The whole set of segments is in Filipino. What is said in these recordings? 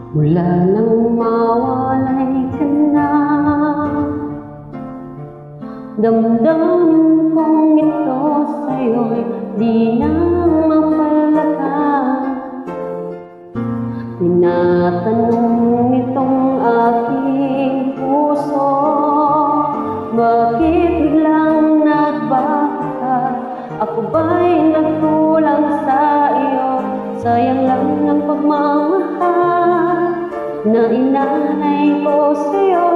Mula nang mawalay ka na, damdamin kong ito sa'yo'y di na mapalakas. Tinatanong itong aking puso, bakit biglang nagbakat? Ako ba'y nagkulang sa iyo? Sayang lang ang pagmamahal na inalay ko sa'yo.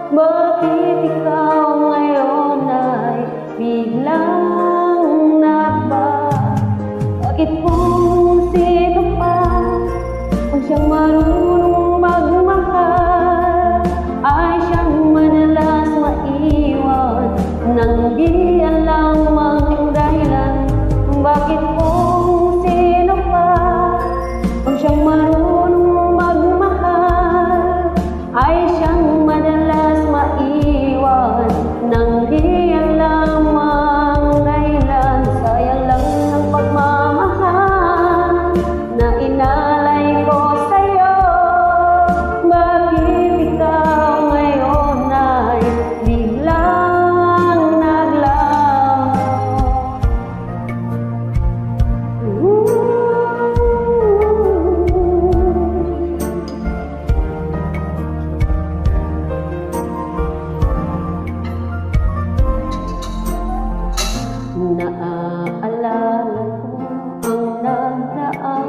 Bakit ikaw ngayon ay biglang nagbago? Bakit kung sino pa kung siyang marunong magmahal ay siyang madalas maiwan nang di alam ang dahilan? Bakit kung sino pa kung siyang marunong magmahal ay siyang madalas maiwan nang di alam ang dahilan? Sayang lang ang pagmamahal na inalay ko sa'yo. Bakit ikaw ngayon ay biglang naglaho? Naaalala ko ang nagdaan,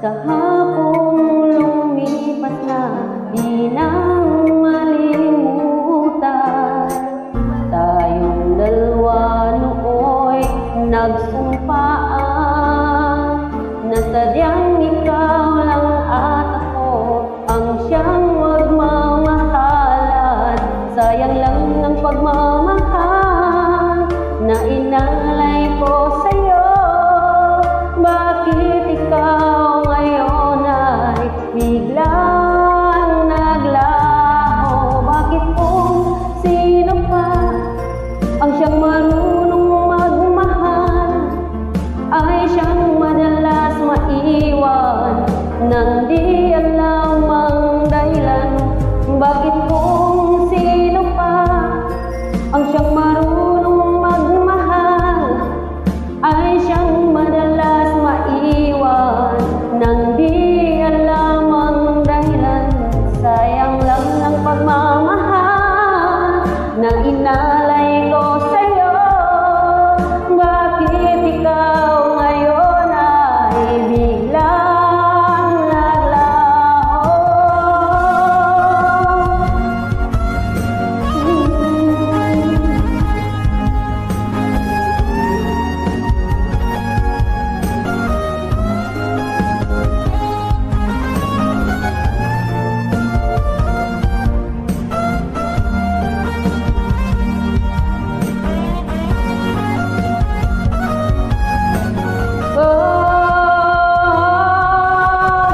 kahapong lumipas na di nang malimutan. Tayong dalawa nooy nagsumpaan na sadyang ikaw lang at ako ang siyang magmamahalan. Sayang lang ang pagmamahal na inalay ko sa'yo. Bakit ikaw ngayon ay biglang naglaho? Bakit kung sino pa ang siyang marunong magmahal ay siyang madalas maiwan nang di alam ang dahilan? Bakit kung sino pa ang siyang marunong magmahal ay siyang madalas maiwan nang di alam ang dahilan? Sayang lang ang pagmamahal na inalay ko sa'yo. Bakit ikaw ngayon ay biglang naglaho?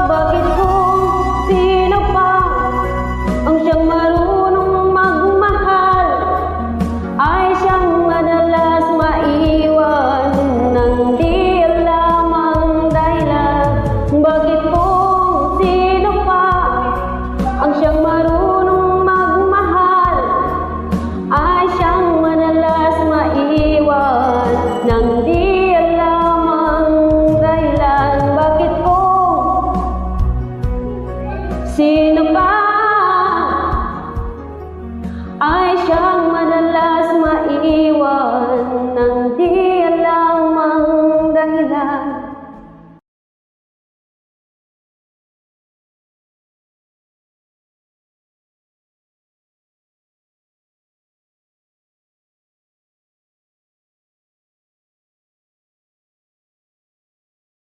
Bakit kung sino pa ang siyang marunong magmahal ay siyang madalas maiwan nang di alam ang dahilan? Bakit kung sino pa ang siyang marunong magmahal ay siyang madalas maiwan nang di alam ang dahilan? Bakit kung sino pa ay siyang madalas maiwan nang